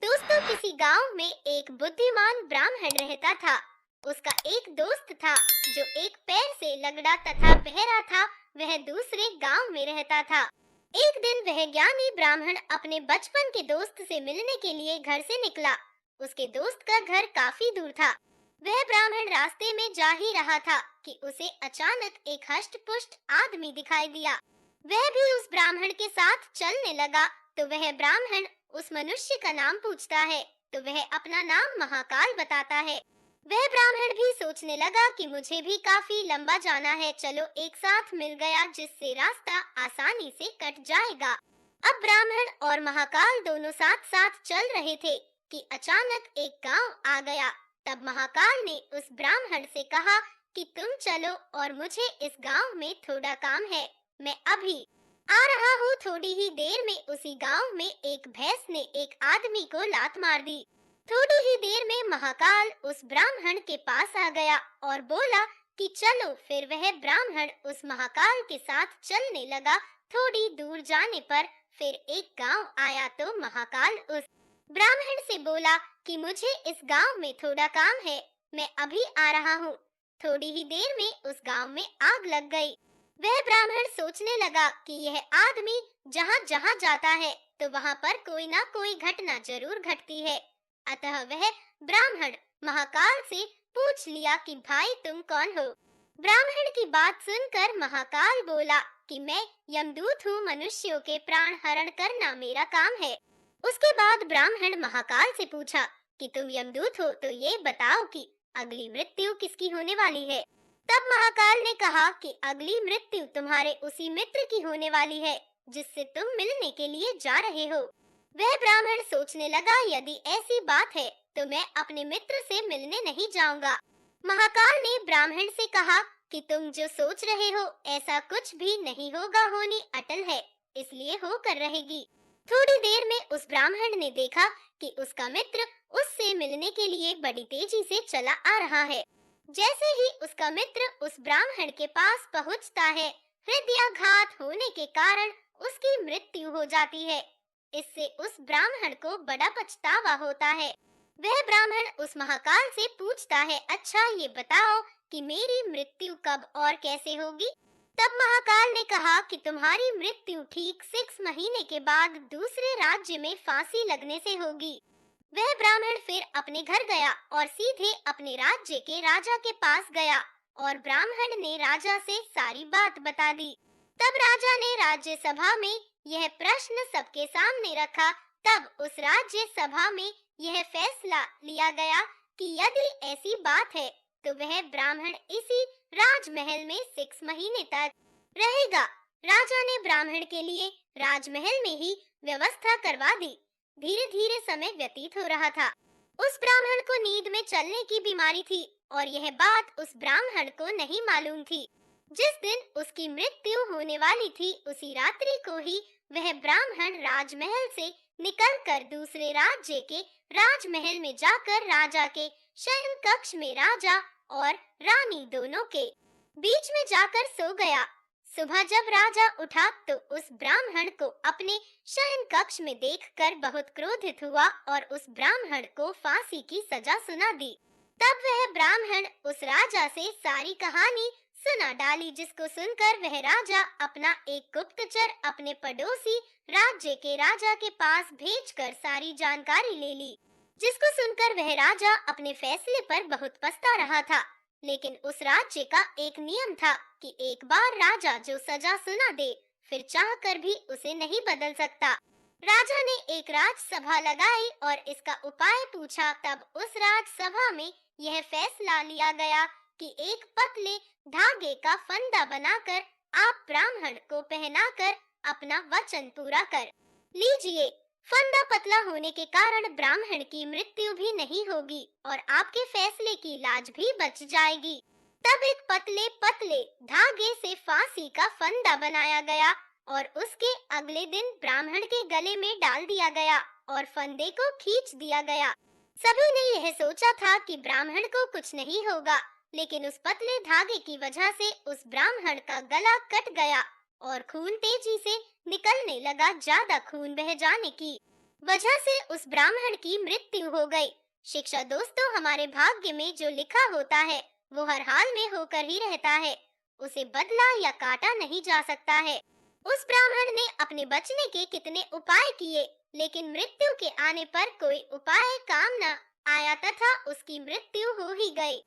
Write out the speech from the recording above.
दोस्तों, किसी गांव में एक बुद्धिमान ब्राह्मण रहता था। उसका एक दोस्त था जो एक पैर से लंगड़ा तथा बहरा था। वह दूसरे गांव में रहता था। एक दिन वह ज्ञानी ब्राह्मण अपने बचपन के दोस्त से मिलने के लिए घर से निकला। उसके दोस्त का घर काफी दूर था। वह ब्राह्मण रास्ते में जा ही रहा था कि उसे अचानक एक हष्ट-पुष्ट आदमी दिखाई दिया। वह भी उस ब्राह्मण के साथ चलने लगा। तो वह ब्राह्मण उस मनुष्य का नाम पूछता है, तो वह अपना नाम महाकाल बताता है। वह ब्राह्मण भी सोचने लगा कि मुझे भी काफी लंबा जाना है, चलो एक साथ मिल गया जिससे रास्ता आसानी से कट जाएगा। अब ब्राह्मण और महाकाल दोनों साथ साथ चल रहे थे कि अचानक एक गांव आ गया। तब महाकाल ने उस ब्राह्मण से कहा कि तुम चलो और मुझे इस गांव में थोड़ा काम है, मैं अभी आ रहा हूँ। थोड़ी ही देर में उसी गांव में एक भैंस ने एक आदमी को लात मार दी। थोड़ी ही देर में महाकाल उस ब्राह्मण के पास आ गया और बोला कि चलो। फिर वह ब्राह्मण उस महाकाल के साथ चलने लगा। थोड़ी दूर जाने पर फिर एक गांव आया तो महाकाल उस ब्राह्मण से बोला कि मुझे इस गांव में थोड़ा काम है, मैं अभी आ रहा हूँ। थोड़ी ही देर में उस गांव में आग लग गई। वह ब्राह्मण सोचने लगा कि यह आदमी जहाँ जहाँ जाता है तो वहाँ पर कोई ना कोई घटना जरूर घटती है। अतः वह ब्राह्मण महाकाल से पूछ लिया कि भाई तुम कौन हो। ब्राह्मण की बात सुनकर महाकाल बोला कि मैं यमदूत हूँ, मनुष्यों के प्राण हरण करना मेरा काम है। उसके बाद ब्राह्मण महाकाल से पूछा कि तुम यमदूत हो तो ये बताओ कि अगली मृत्यु किसकी होने वाली है। तब महाकाल ने कहा कि अगली मृत्यु तुम्हारे उसी मित्र की होने वाली है जिससे तुम मिलने के लिए जा रहे हो। वह ब्राह्मण सोचने लगा, यदि ऐसी बात है तो मैं अपने मित्र से मिलने नहीं जाऊंगा। महाकाल ने ब्राह्मण से कहा कि तुम जो सोच रहे हो ऐसा कुछ भी नहीं होगा, होनी अटल है, इसलिए होकर रहेगी। थोड़ी देर में उस ब्राह्मण ने देखा कि उसका मित्र उससे मिलने के लिए बड़ी तेजी से चला आ रहा है। जैसे ही उसका मित्र उस ब्राह्मण के पास पहुंचता है, हृदयाघात होने के कारण उसकी मृत्यु हो जाती है। इससे उस ब्राह्मण को बड़ा पछतावा होता है। वह ब्राह्मण उस महाकाल से पूछता है, अच्छा ये बताओ कि मेरी मृत्यु कब और कैसे होगी। तब महाकाल ने कहा कि तुम्हारी मृत्यु ठीक 6 महीने के बाद दूसरे राज्य में फांसी लगने से होगी। वह ब्राह्मण फिर अपने घर गया और सीधे अपने राज्य के राजा के पास गया और ब्राह्मण ने राजा से सारी बात बता दी। तब राजा ने राज्य सभा में यह प्रश्न सबके सामने रखा। तब उस राज्य सभा में यह फैसला लिया गया कि यदि ऐसी बात है तो वह ब्राह्मण इसी राजमहल में 6 महीने तक रहेगा। राजा ने ब्राह्मण के लिए राजमहल में ही व्यवस्था करवा दी। धीरे धीरे समय व्यतीत हो रहा था। उस ब्राह्मण को नींद में चलने की बीमारी थी और यह बात उस ब्राह्मण को नहीं मालूम थी। जिस दिन उसकी मृत्यु होने वाली थी उसी रात्रि को ही वह ब्राह्मण राजमहल से निकलकर दूसरे राज्य के राजमहल में जाकर राजा के शयन कक्ष में राजा और रानी दोनों के बीच में जाकर सो गया। सुबह जब राजा उठा तो उस ब्राह्मण को अपने शयन कक्ष में देखकर बहुत क्रोधित हुआ और उस ब्राह्मण को फांसी की सजा सुना दी। तब वह ब्राह्मण उस राजा से सारी कहानी सुना डाली, जिसको सुनकर वह राजा अपना एक गुप्तचर अपने पड़ोसी राज्य के राजा के पास भेजकर सारी जानकारी ले ली। जिसको सुनकर वह राजा अपने फैसले पर बहुत पछता रहा था। लेकिन उस राज्य का एक नियम था कि एक बार राजा जो सजा सुना दे फिर चाहकर भी उसे नहीं बदल सकता। राजा ने एक राजसभा लगाई और इसका उपाय पूछा। तब उस राजसभा में यह फैसला लिया गया कि एक पतले धागे का फंदा बनाकर आप ब्राह्मण को पहनाकर अपना वचन पूरा कर लीजिए। फंदा पतला होने के कारण ब्राह्मण की मृत्यु भी नहीं होगी और आपके फैसले की लाज भी बच जाएगी। तब एक पतले पतले धागे से फांसी का फंदा बनाया गया और उसके अगले दिन ब्राह्मण के गले में डाल दिया गया और फंदे को खींच दिया गया। सभी ने यह सोचा था कि ब्राह्मण को कुछ नहीं होगा, लेकिन उस पतले धागे की वजह से उस ब्राह्मण का गला कट गया और खून तेजी से निकलने लगा। ज्यादा खून बह जाने की वजह से उस ब्राह्मण की मृत्यु हो गई। शिक्षा दोस्तों हमारे भाग्य में जो लिखा होता है वो हर हाल में होकर ही रहता है, उसे बदला या काटा नहीं जा सकता है। उस ब्राह्मण ने अपने बचने के कितने उपाय किए, लेकिन मृत्यु के आने पर कोई उपाय काम न आया तथा उसकी मृत्यु हो ही गई।